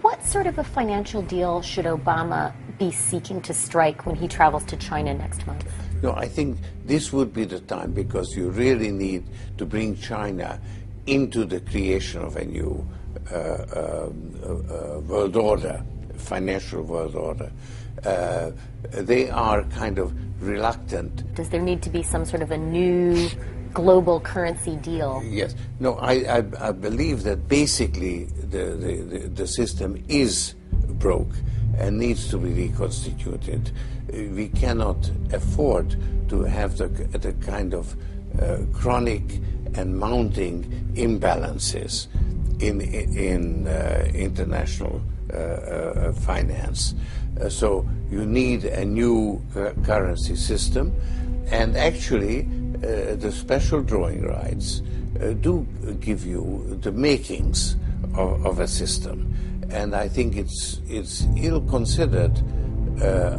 What sort of a financial deal should Obama be seeking to strike when he travels to China next month? No, I think this would be the time, because you really need to bring China into the creation of a new world order, financial world order. They are kind of reluctant. Does there need to be some sort of a new global currency deal? Yes. No, I believe that basically the system is broke and needs to be reconstituted. We cannot afford to have the kind of chronic and mounting imbalances in international finance. So you need a new currency system, and actually the special drawing rights do give you the makings of a system. And I think it's ill-considered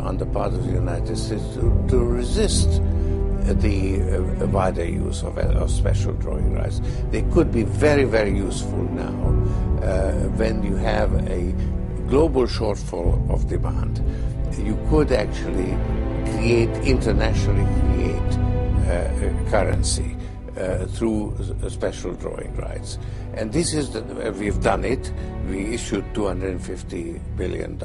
on the part of the United States to resist the wider use of special drawing rights. They could be very, very useful now when you have a global shortfall of demand. You could actually internationally create currency through special drawing rights. And this is, we've done it. We issued $250 billion.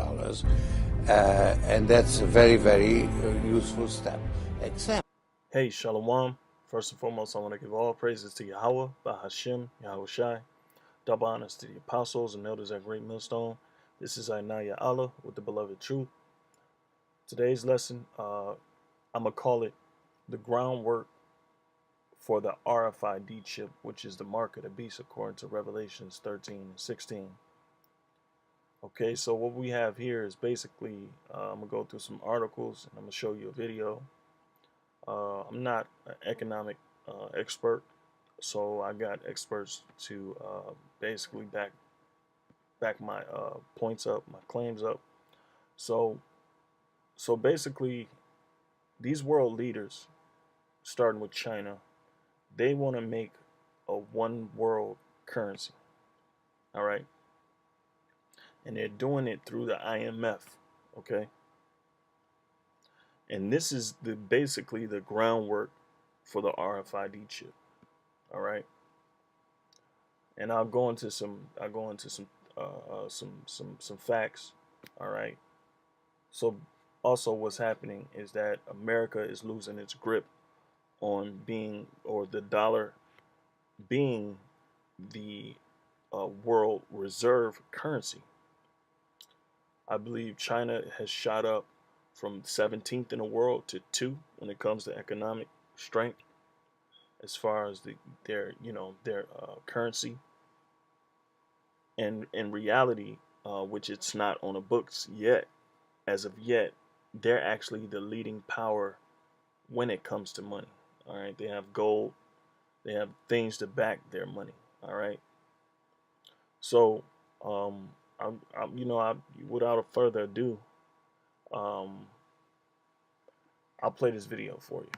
And that's a very, very useful step. Except. Hey, Shalom. First and foremost, I want to give all praises to Yahweh, Bahashem, Yahweh Shai. Double honors to the apostles and elders at Great Millstone. This is Ainaya Allah with the beloved truth. Today's lesson, I'm going to call it the groundwork for the RFID chip, which is the mark of the beast according to Revelations 13 and 16. Okay, so what we have here is basically, I'm going to go through some articles and I'm going to show you a video. I'm not an economic expert, so I got experts to basically back my points up, my claims up. So basically, these world leaders, starting with China, they want to make a one world currency. All right, and they're doing it through the IMF. Okay. And this is basically the groundwork for the RFID chip. All right. And I'll go into some facts. All right. So also what's happening is that America is losing its grip on the dollar being the world reserve currency. I believe China has shot up from 17th in the world to 2 when it comes to economic strength, as far as their currency. And in reality, which it's not on the books yet, as of yet, they're actually the leading power when it comes to money. All right, they have gold, they have things to back their money. All right, so without further ado, I'll play this video for you.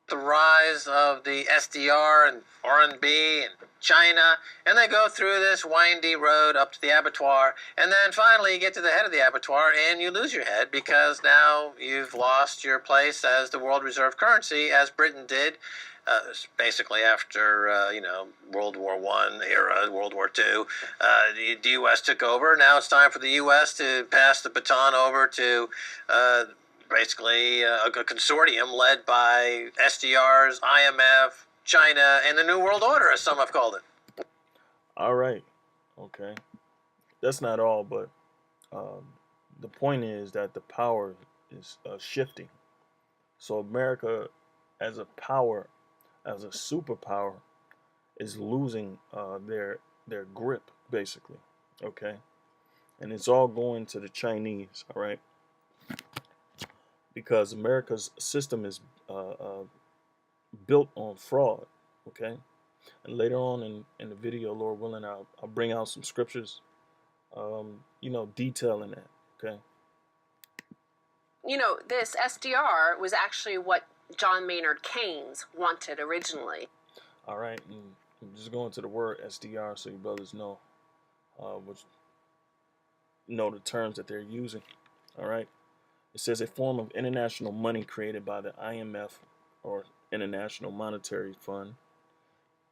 The rise of the SDR and RMB and China, and they go through this windy road up to the abattoir, and then finally you get to the head of the abattoir and you lose your head, because now you've lost your place as the world reserve currency, as Britain did basically after World War I era, World War II. The U.S. took over. Now it's time for the U.S. to pass the baton over to basically a consortium led by SDRs, IMF, China, and the New World Order, as some have called it. All right. Okay. That's not all, but the point is that the power is shifting. So America, as a power, as a superpower, is losing their grip, basically. Okay. And it's all going to the Chinese. All right. Because America's system is built on fraud. Okay. And later on in the video, Lord willing, I'll bring out some scriptures, detailing that. Okay. This SDR was actually what John Maynard Keynes wanted originally. All right. And I'm just going to the word SDR so you brothers which know the terms that they're using. All right. It says a form of international money created by the IMF or International Monetary Fund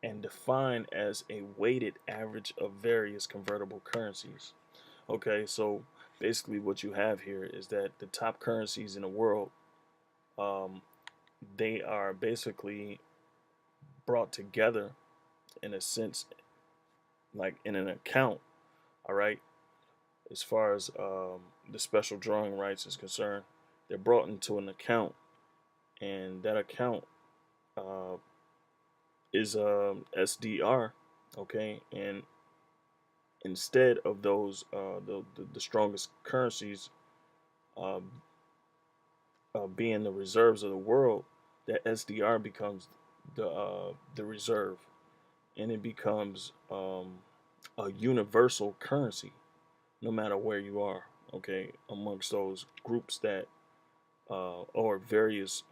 and defined as a weighted average of various convertible currencies. Okay, so basically what you have here is that the top currencies in the world, um, they are basically brought together in a sense, like in an account, all right, as far as the special drawing rights is concerned. They're brought into an account, and that account uh, is SDR, okay, and instead of those the strongest currencies uh, being the reserves of the world, that SDR becomes the reserve, and it becomes a universal currency, no matter where you are. Okay, amongst those groups that or various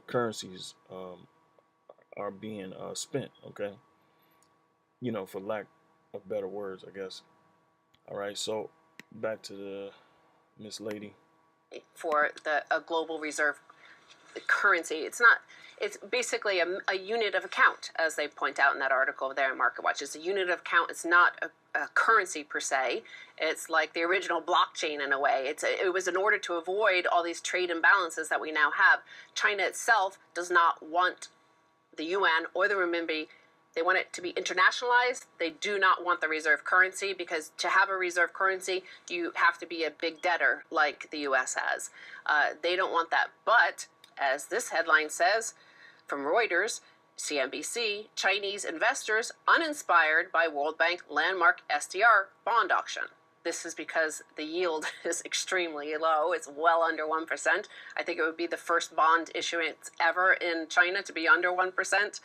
currencies are being spent. Okay, for lack of better words, I guess. All right, so back to the Miss Lady. For a global reserve currency, it's not. It's basically a unit of account, as they point out in that article there in MarketWatch. It's a unit of account. It's not a currency per se. It's like the original blockchain in a way. It was in order to avoid all these trade imbalances that we now have. China itself does not want the yuan or the renminbi. They want it to be internationalized. They do not want the reserve currency, because to have a reserve currency, you have to be a big debtor like the U.S. has. They don't want that. But, as this headline says from Reuters, CNBC, Chinese investors uninspired by World Bank landmark SDR bond auction. This is because the yield is extremely low. It's well under 1%. I think it would be the first bond issuance ever in China to be under 1%.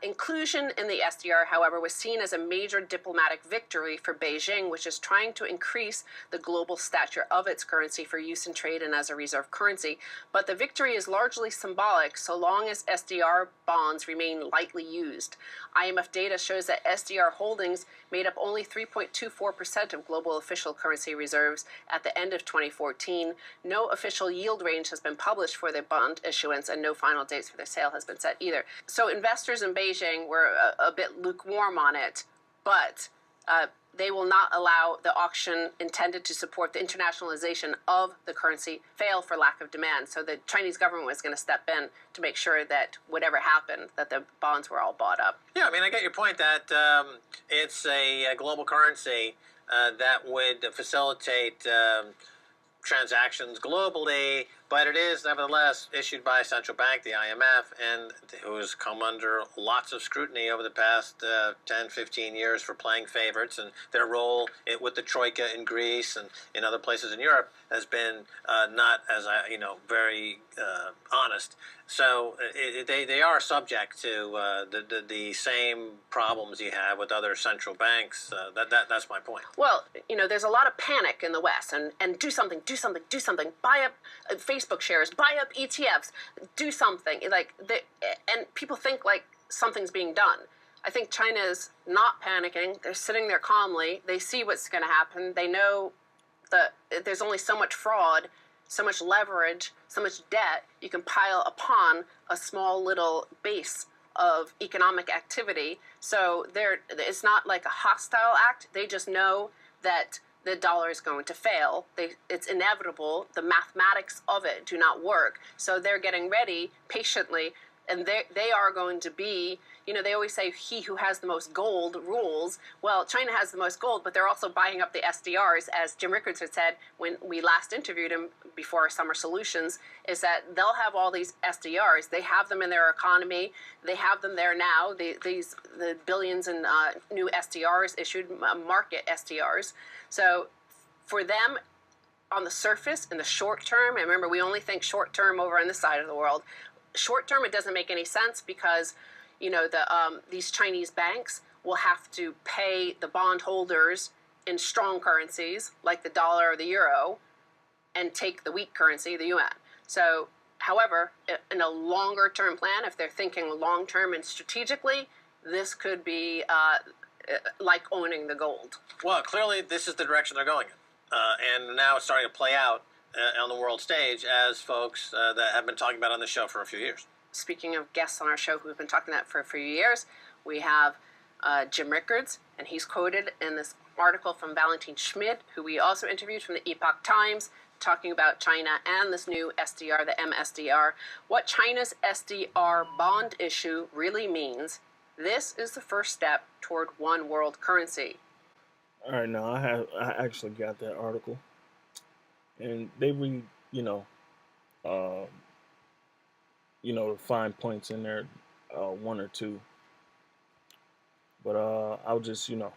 Inclusion in the SDR, however, was seen as a major diplomatic victory for Beijing, which is trying to increase the global stature of its currency for use in trade and as a reserve currency. But the victory is largely symbolic so long as SDR bonds remain lightly used. IMF data shows that SDR holdings made up only 3.24% of global official currency reserves at the end of 2014. No official yield range has been published for the bond issuance, and no final dates for their sale has been set either. So investors in Beijing were a bit lukewarm on it, but they will not allow the auction intended to support the internationalization of the currency fail for lack of demand. So the Chinese government was going to step in to make sure that whatever happened, that the bonds were all bought up. Yeah, I mean, I get your point that it's a global currency that would facilitate transactions globally, but it is nevertheless issued by a central bank, the IMF, and who's come under lots of scrutiny over the past 10, 15 years for playing favorites, and their role with the Troika in Greece and in other places in Europe has been not as very honest. So they are subject to the same problems you have with other central banks. That's my point. Well, there's a lot of panic in the West, and do something, buy up Facebook shares, buy up ETFs, do something. And people think like something's being done. I think China is not panicking. They're sitting there calmly. They see what's going to happen. They know that there's only so much fraud, so much leverage, so much debt you can pile upon a small little base of economic activity. So it's not like a hostile act. They just know that the dollar is going to fail. It's inevitable. The mathematics of it do not work. So they're getting ready patiently, and they are going to be, they always say he who has the most gold rules. Well, China has the most gold, but they're also buying up the SDRs, as Jim Rickards had said when we last interviewed him before our Summer Solutions, is that they'll have all these SDRs. They have them in their economy. They have them there now. The billions in new SDRs issued, market SDRs. So for them, on the surface, in the short term, and remember, we only think short term over on this side of the world. Short term, it doesn't make any sense because, these Chinese banks will have to pay the bondholders in strong currencies like the dollar or the euro, and take the weak currency, the yuan. So, however, in a longer term plan, if they're thinking long term and strategically, this could be like owning the gold. Well, clearly this is the direction they're going in. And now it's starting to play out on the world stage as folks that have been talking about on the show for a few years. Speaking of guests on our show who've been talking that for a few years, we have Jim Rickards, and he's quoted in this article from Valentin Schmidt, who we also interviewed from the Epoch Times, talking about China and this new SDR, the MSDR, what China's SDR bond issue really means. This is the first step toward one world currency. All right, now I actually got that article, and they read, the fine points in there, one or two. But I'll just, I'll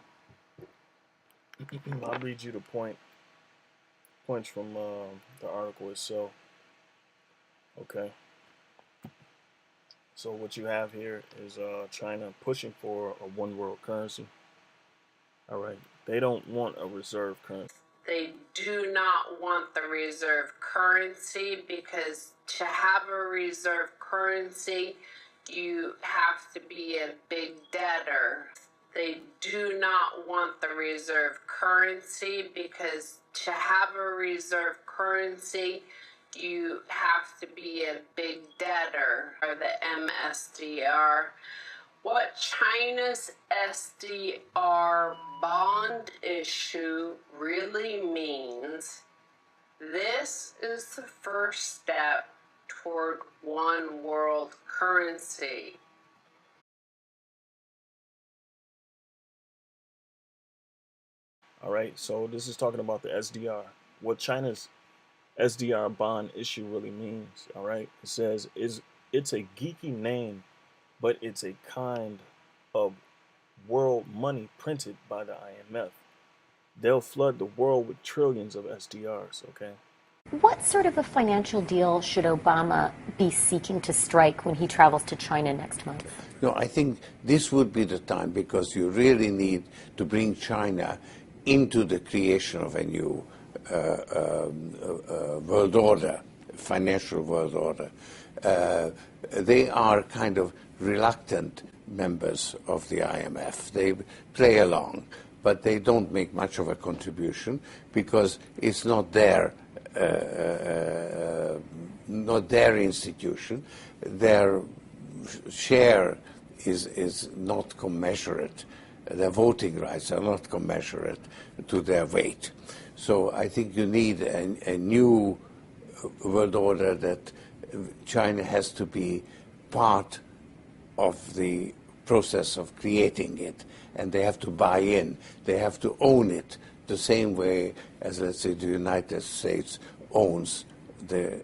read you the points from the article itself. Okay. So what you have here is China pushing for a one world currency. All right. They don't want a reserve currency. They do not want the reserve currency because to have a reserve currency, you have to be a big debtor. They do not want the reserve currency because to have a reserve currency, you have to be a big debtor, or the MSDR. What China's SDR bond issue really means, this is the first step toward one world currency. All right, so this is talking about the SDR. What China's SDR bond issue really means, all right? It says it's a geeky name, but it's a kind of world money printed by the IMF. They'll flood the world with trillions of SDRs, okay? What sort of a financial deal should Obama be seeking to strike when he travels to China next month? No, I think this would be the time because you really need to bring China into the creation of a new world order, financial world order. They are kind of reluctant members of the IMF. They play along, but they don't make much of a contribution because it's not their institution. Their share is not commensurate. Their voting rights are not commensurate to their weight. So I think you need a new world order that China has to be part of the process of creating it, and they have to buy in. They have to own it the same way as, let's say, the United States owns the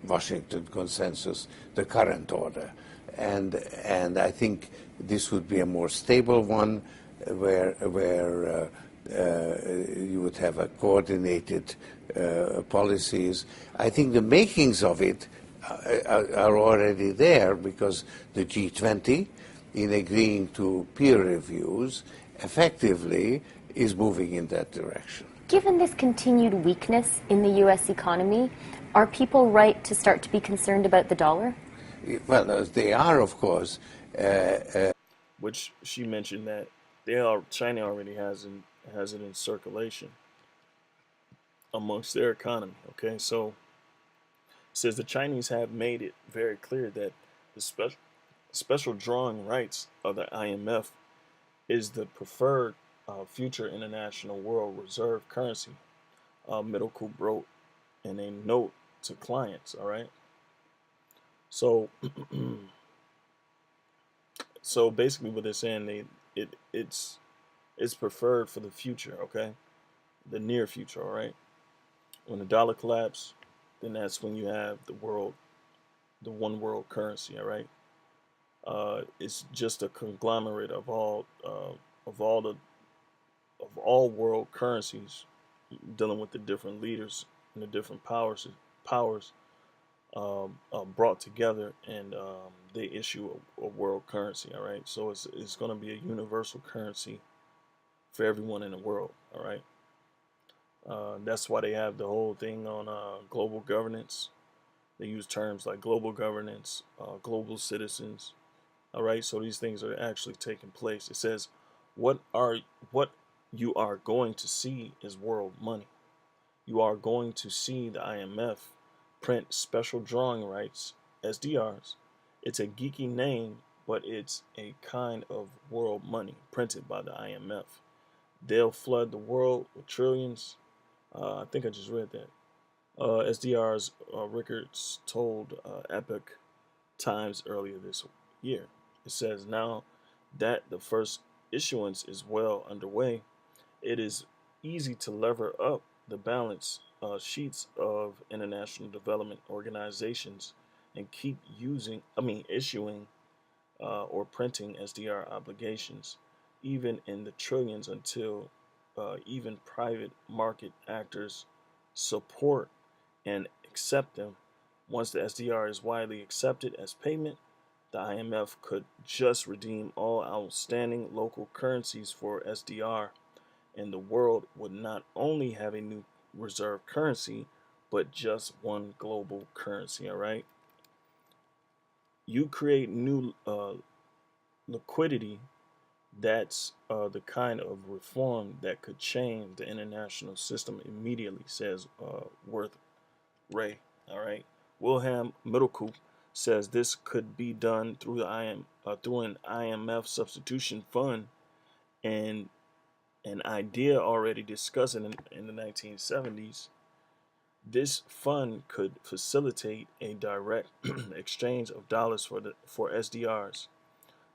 Washington Consensus, the current order. And I think this would be a more stable one where you would have a coordinated policies. I think the makings of it are already there because the G20, in agreeing to peer reviews, effectively is moving in that direction. Given this continued weakness in the U.S. economy, are people right to start to be concerned about the dollar? Well, they are, of course. Which she mentioned that China already has it in circulation amongst their economy. Okay, so it says the Chinese have made it very clear that the special drawing rights of the IMF is the preferred future international world reserve currency. Middlecoop wrote in a note to clients. All right. So, so basically, what they're saying, it's preferred for the future. Okay, the near future. All right. When the dollar collapses, then that's when you have the one world currency. All right. It's just a conglomerate of all world currencies dealing with the different leaders and the different powers brought together, and they issue a world currency. All right, so it's going to be a universal currency for everyone in the world. All right, that's why they have the whole thing on global governance. They use terms like global governance, global citizens, All right, so these things are actually taking place. It says, what you are going to see is world money. You are going to see the IMF print special drawing rights, SDRs. It's a geeky name, but it's a kind of world money printed by the IMF. They'll flood the world with trillions. I think I just read that. SDR's Rickards told Epoch Times earlier this year. It says now that the first issuance is well underway, it is easy to lever up the balance sheets of international development organizations and keep issuing or printing SDR obligations, even in the trillions, until even private market actors support and accept them. Once the SDR is widely accepted as payment, the IMF could just redeem all outstanding local currencies for SDR, and the world would not only have a new reserve currency, but just one global currency. All right. You create new liquidity. That's the kind of reform that could change the international system immediately, says Worth Ray. All right. Wilhelm Mittelkoop says this could be done through through an IMF substitution fund, and an idea already discussed in the 1970s. This fund could facilitate a direct exchange of dollars for SDRs.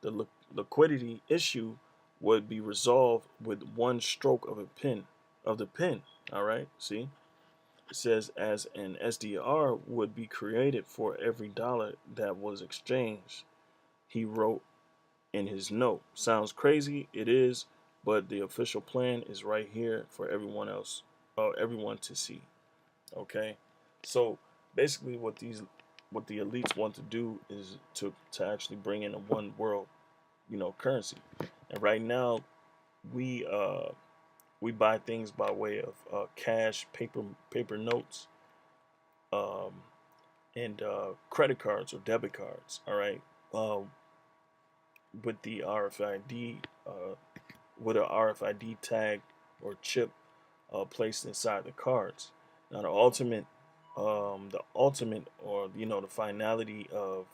The liquidity issue would be resolved with one stroke of the pen. All right, see, it says as an SDR would be created for every dollar that was exchanged. He wrote in his note. Sounds crazy, it is, but the official plan is right here for everyone to see. Okay, so basically, what the elites want to do is to actually bring in a one world, currency. And right now, we we buy things by way of cash, paper notes, um, and credit cards or debit cards. All right, with the RFID, with a RFID tag or chip placed inside the cards. Now, the ultimate, or the finality of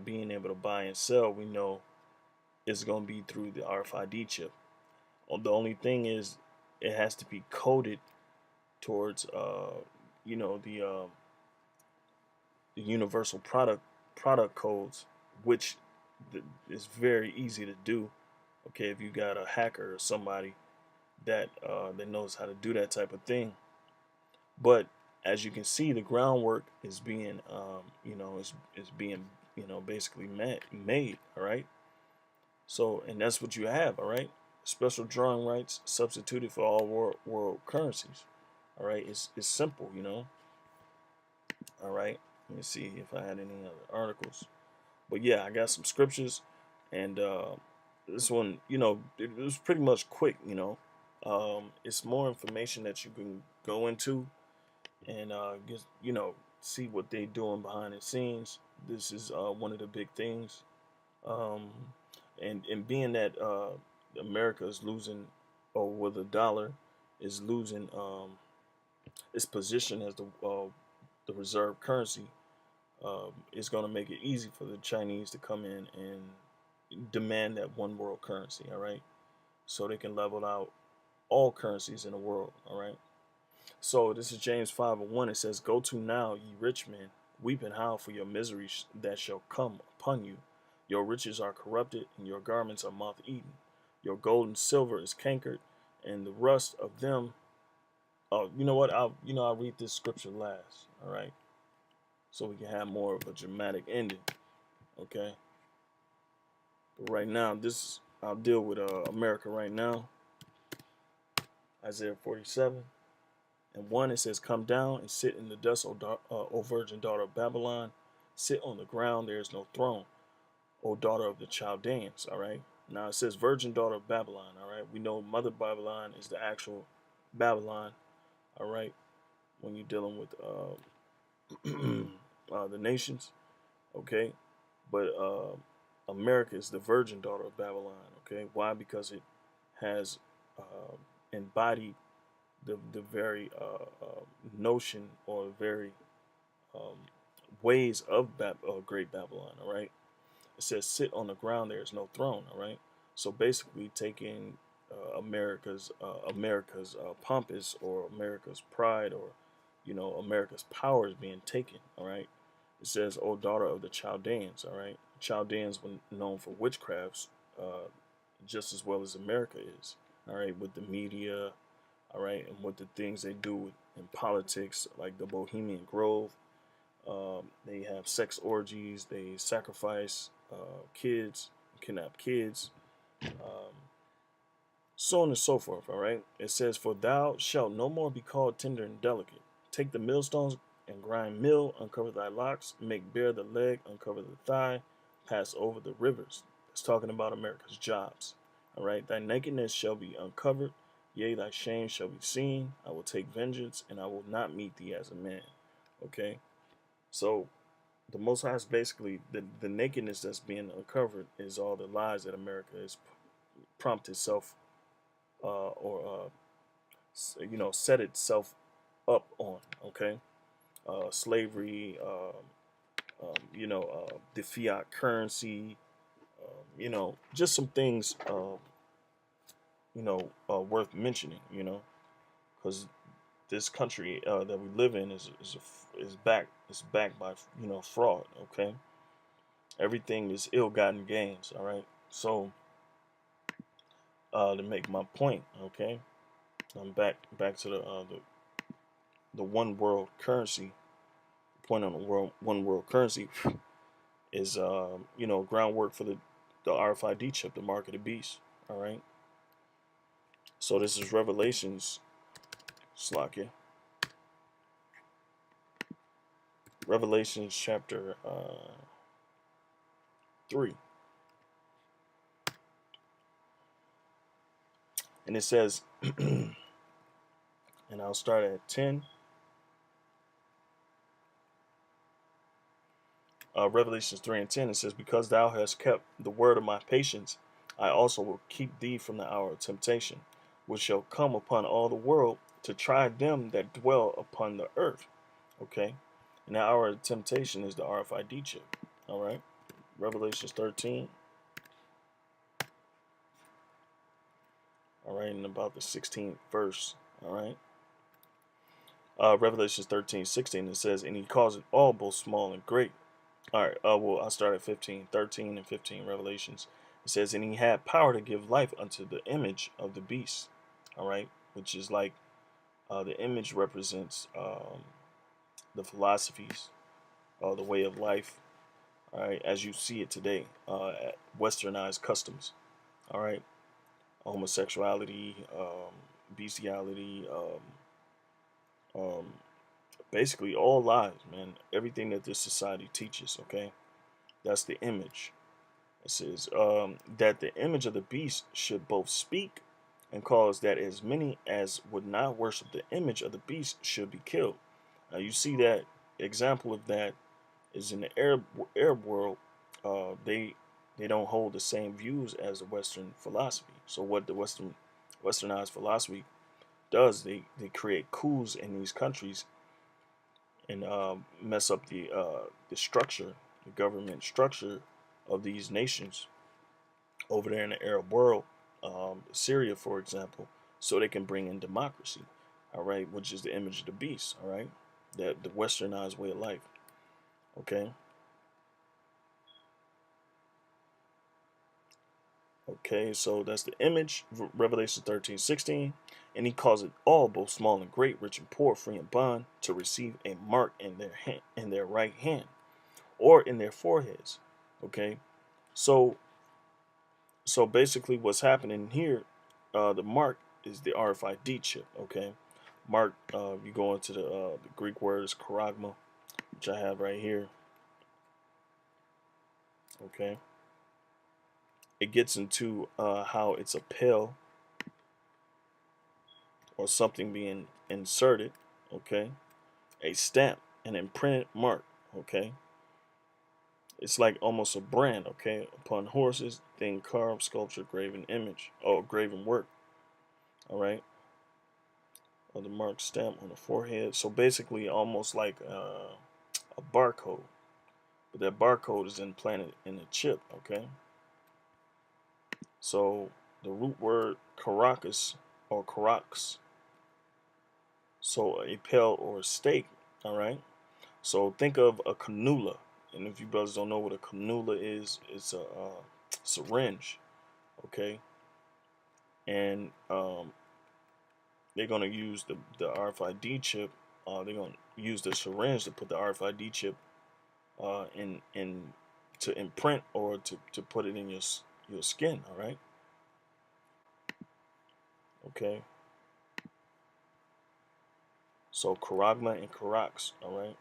being able to buy and sell, we know is going to be through the RFID chip. The only thing is, it has to be coded towards, the universal product codes, which is very easy to do. Okay, if you got a hacker or somebody that knows how to do that type of thing. But as you can see, the groundwork is being, is being, basically made. All right. So, and that's what you have. All right. Special drawing rights substituted for all world currencies. All right. It's simple. All right. Let me see if I had any other articles. But yeah, I got some scriptures, and this one, it was pretty much quick. It's more information that you can go into and just see what they're doing behind the scenes. This is one of the big things, um, and being that America is losing, or with the dollar is losing its position as the reserve currency, it's going to make it easy for the Chinese to come in and demand that one world currency. All right, so they can level out all currencies in the world. All right. So this is James 5:1. It says, "Go to now, ye rich men, weep and howl for your miseries that shall come upon you. Your riches are corrupted, and your garments are moth-eaten. Your gold and silver is cankered, and the rust of them." Oh, you know what? I'll read this scripture last. All right, so we can have more of a dramatic ending. Okay. But right now, I'll deal with America right now. Isaiah 47:1, it says, "Come down and sit in the dust, O virgin daughter of Babylon. Sit on the ground, there is no throne, O daughter of the Chaldeans." All right. Now it says virgin daughter of Babylon. All right. We know Mother Babylon is the actual Babylon. All right. When you're dealing with the nations. Okay. But America is the virgin daughter of Babylon. Okay, why? Because it has embodied the very notion or very um, ways of great Babylon. All right, it says, "Sit on the ground; there is no throne." All right, so basically taking America's pompous, or America's pride, or America's power is being taken. All right, it says, "O daughter of the Chaldeans." All right, Chaldeans were known for witchcrafts just as well as America is. All right, with the media, all right, and with the things they do in politics, like the Bohemian Grove. They have sex orgies. They sacrifice kids, kidnap kids, um, so on and so forth. All right. It says, "For thou shalt no more be called tender and delicate. Take the millstones and grind meal, uncover thy locks, make bare the leg, uncover the thigh, pass over the rivers." It's talking about America's jobs. All right. "Thy nakedness shall be uncovered, yea, thy shame shall be seen. I will take vengeance, and I will not meet thee as a man." Okay. So the Most High is basically the nakedness that's being uncovered is all the lies that America has prompt itself or set itself up on. Okay, slavery, the fiat currency, just some things, worth mentioning. Because this country that we live in is backed by fraud. Okay, everything is ill-gotten gains. All right, so to make my point, okay, I'm back to the one world currency. The point on the one world currency is groundwork for the RFID chip, the mark of the beast. All right, so this is Revelations, Slakia, Revelations chapter 3. And it says, and I'll start at 10. Revelations 3 and 10, it says, "Because thou hast kept the word of my patience, I also will keep thee from the hour of temptation, which shall come upon all the world to try them that dwell upon the earth." Okay? And the hour of temptation is the RFID chip. All right? Revelations 13. All right, and about the 16th verse. All right. Revelations 13:16, it says, "And he caused it all, both small and great." All right, well, I'll start at 15, 13 and 15 Revelations. It says, "And he had power to give life unto the image of the beast." All right, which is like the image represents the philosophies, the way of life. All right, as you see it today, westernized customs. All right, homosexuality, bestiality, um, basically all lies, man. Everything that this society teaches. Okay, that's the image. It says that the image of the beast should both speak and cause that as many as would not worship the image of the beast should be killed. Now you see that example of that is in the Arab world. They don't hold the same views as the Western philosophy. So what the Westernized philosophy does, they create coups in these countries and mess up the structure, the government structure of these nations over there in the Arab world, Syria, for example, so they can bring in democracy, all right, which is the image of the beast, all right, the westernized way of life, okay. Okay, so that's the image, Revelation 13:16, and he calls it all, both small and great, rich and poor, free and bond, to receive a mark in their hand, in their right hand, or in their foreheads, okay. So basically what's happening here, the mark is the RFID chip, okay. Mark, you go into the Greek word is charagma, which I have right here, okay. It gets into how it's a pill or something being inserted, okay. A stamp, an imprinted mark, okay. It's like almost a brand, okay? Upon horses, then carved, sculpture, graven image, or graven work, all right? Or the mark stamp on the forehead. So basically, almost like a barcode, but that barcode is implanted in the chip, okay? So the root word Caracas or Carax, so a pail or a stake, all right? So think of a cannula, and if you brothers don't know what a cannula is, it's a syringe, okay? And they're gonna use the RFID chip. They're gonna use the syringe to put the RFID chip in to imprint or to put it in your skin. All right. Okay. So Caragma and Carax. All right.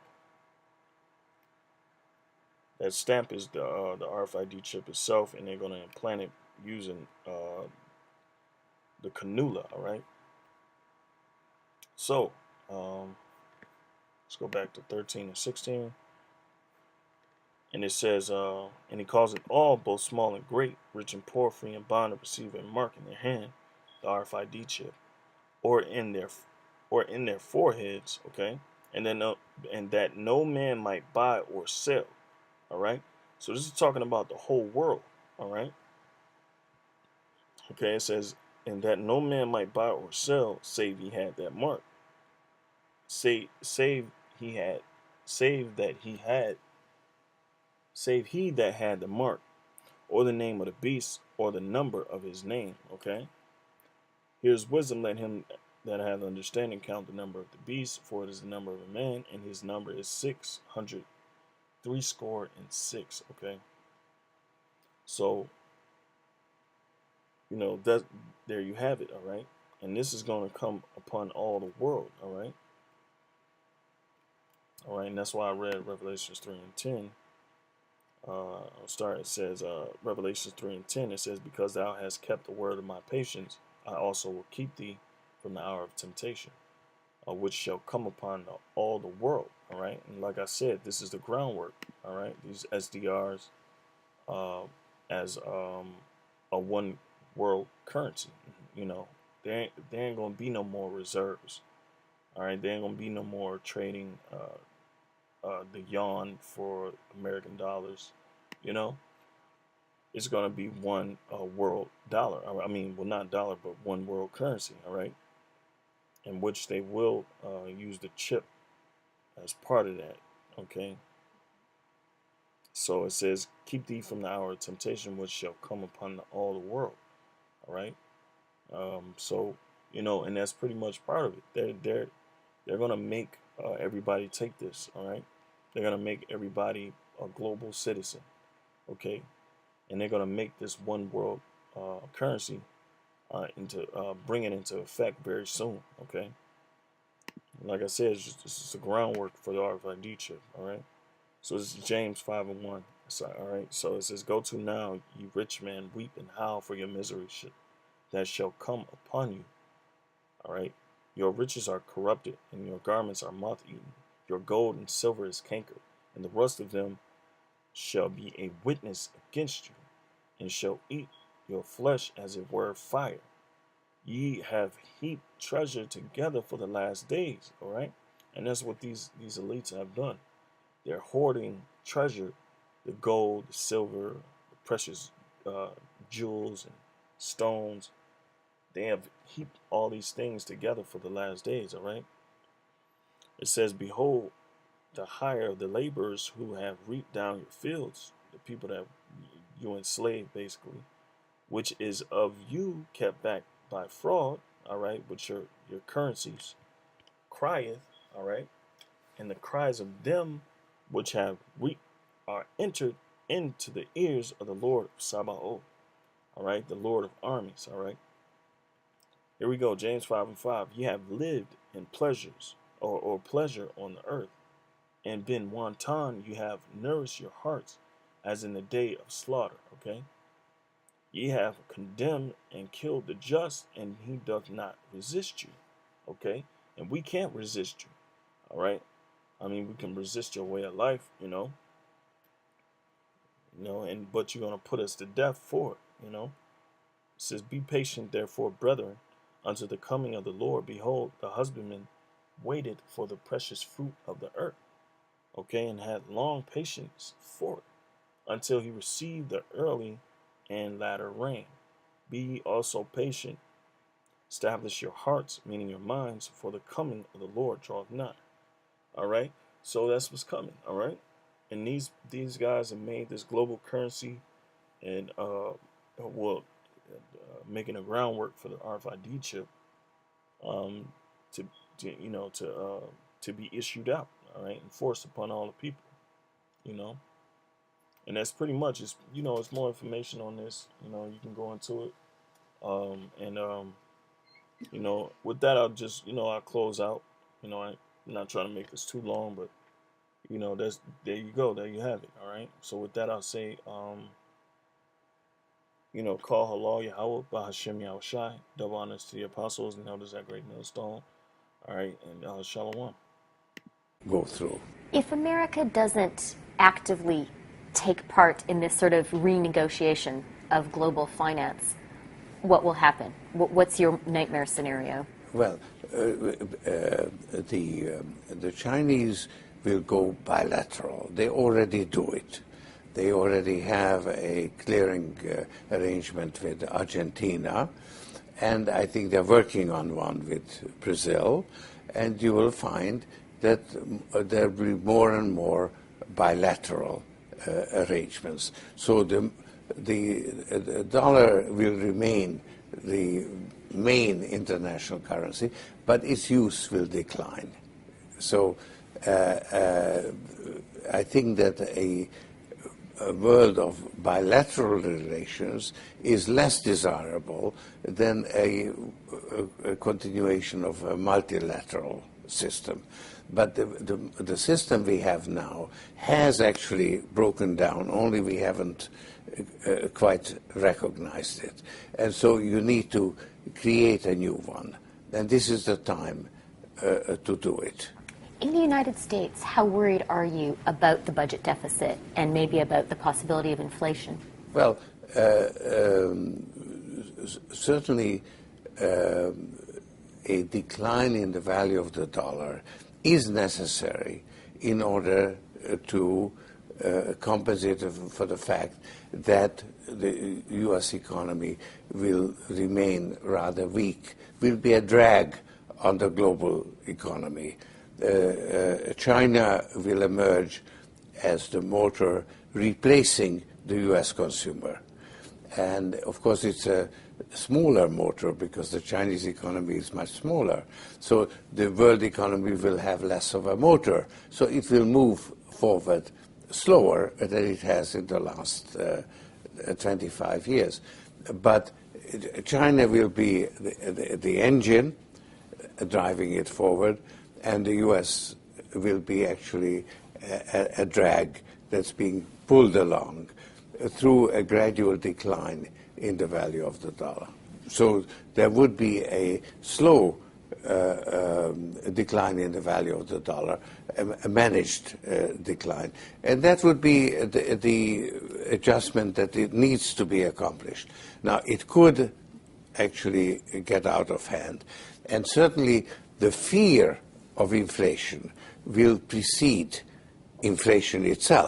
That stamp is the RFID chip itself, and they're gonna implant it using the cannula. All right. So let's go back to 13 and 16. And it says, and he calls it all, both small and great, rich and poor, free and bond, to receive a mark in their hand, the RFID chip, or in their foreheads, okay, and then and that no man might buy or sell, all right. So this is talking about the whole world, all right. Okay, it says, and that no man might buy or sell, save he had that mark, save he had, save that he had, save he that had the mark, or the name of the beast, or the number of his name. Okay. Here's wisdom, let him that hath understanding count the number of the beast, for it is the number of a man, and his number is 666. Okay. So, that there you have it, all right? And this is going to come upon all the world, all right? All right, and that's why I read Revelations 3 and 10. It says, Revelations 3 and 10, it says, because thou hast kept the word of my patience, I also will keep thee from the hour of temptation, which shall come upon all the world, all right? And like I said, this is the groundwork, all right? These SDRs as a one world currency, there ain't going to be no more reserves, all right? There ain't going to be no more trading the yuan for American dollars, It's going to be one world dollar. I mean, well, not dollar, but one world currency, all right? In which they will use the chip as part of that, okay? So it says, keep thee from the hour of temptation, which shall come upon all the world, all right? So, and that's pretty much part of it. They're going to make everybody take this, all right? They're going to make everybody a global citizen, okay? And they're going to make this one world currency bring it into effect very soon, okay? Like I said, this is the groundwork for the RFID chip, all right? So this is James 5 and 1. So, all right, so it says, go to now, ye rich men, weep and howl for your misery that shall come upon you, all right? Your riches are corrupted, and your garments are moth-eaten. Your gold and silver is cankered, and the rust of them shall be a witness against you, and shall eat your flesh as it were fire. Ye have heaped treasure together for the last days, all right? And that's what these elites have done. They're hoarding treasure, the gold, the silver, the precious jewels and stones. They have heaped all these things together for the last days, all right? It says, behold, the hire of the laborers who have reaped down your fields, the people that you enslaved, basically, which is of you kept back by fraud, all right, which your currencies crieth, all right, and the cries of them which have reaped are entered into the ears of the Lord of Sabaoth, all right, the Lord of armies, all right. Here we go, James 5 and 5. Ye have lived in pleasures, or pleasure on the earth, and been wanton, you have nourished your hearts, as in the day of slaughter, okay. Ye have condemned and killed the just, and he doth not resist you, okay. And we can't resist you, all right. I mean, we can resist your way of life, but you're going to put us to death for it, It says, be patient, therefore, brethren, unto the coming of the Lord. Behold, the husbandman waited for the precious fruit of the earth, and had long patience for it, until he received the early and latter rain. Be ye also patient. Establish your hearts, meaning your minds, for the coming of the Lord draweth nigh. All right? So that's what's coming, all right? And these guys have made this global currency and making a groundwork for the RFID chip to be issued out, all right, and forced upon all the people, And that's pretty much it's more information on this, you can go into it. With that I'll just, I'll close out. I'm not trying to make this too long, but there you go, there you have it. All right. So with that I'll say call halal Yahweh Bahashem Yahushai. Double honors to the apostles and elders at Great Millstone. All right, and Shalom. Go through. If America doesn't actively take part in this sort of renegotiation of global finance, what will happen? What's your nightmare scenario? Well, the Chinese will go bilateral. They already do it. They already have a clearing arrangement with Argentina, and I think they're working on one with Brazil, and you will find that there will be more and more bilateral arrangements. So the dollar will remain the main international currency, but its use will decline. So I think that a world of bilateral relations is less desirable than a continuation of a multilateral system. But the system we have now has actually broken down, only we haven't quite recognized it. And so you need to create a new one. And this is the time to do it. In the United States, how worried are you about the budget deficit and maybe about the possibility of inflation? Well, certainly a decline in the value of the dollar is necessary in order to compensate for the fact that the U.S. economy will remain rather weak, will be a drag on the global economy. China will emerge as the motor replacing the U.S. consumer. And of course it's a smaller motor because the Chinese economy is much smaller. So the world economy will have less of a motor. So it will move forward slower than it has in the last 25 years. But China will be the engine driving it forward, and the U.S. will be actually a drag that's being pulled along through a gradual decline in the value of the dollar. So there would be a slow decline in the value of the dollar, a managed decline. And that would be the adjustment that it needs to be accomplished. Now, it could actually get out of hand. And certainly the fear of inflation will precede inflation itself.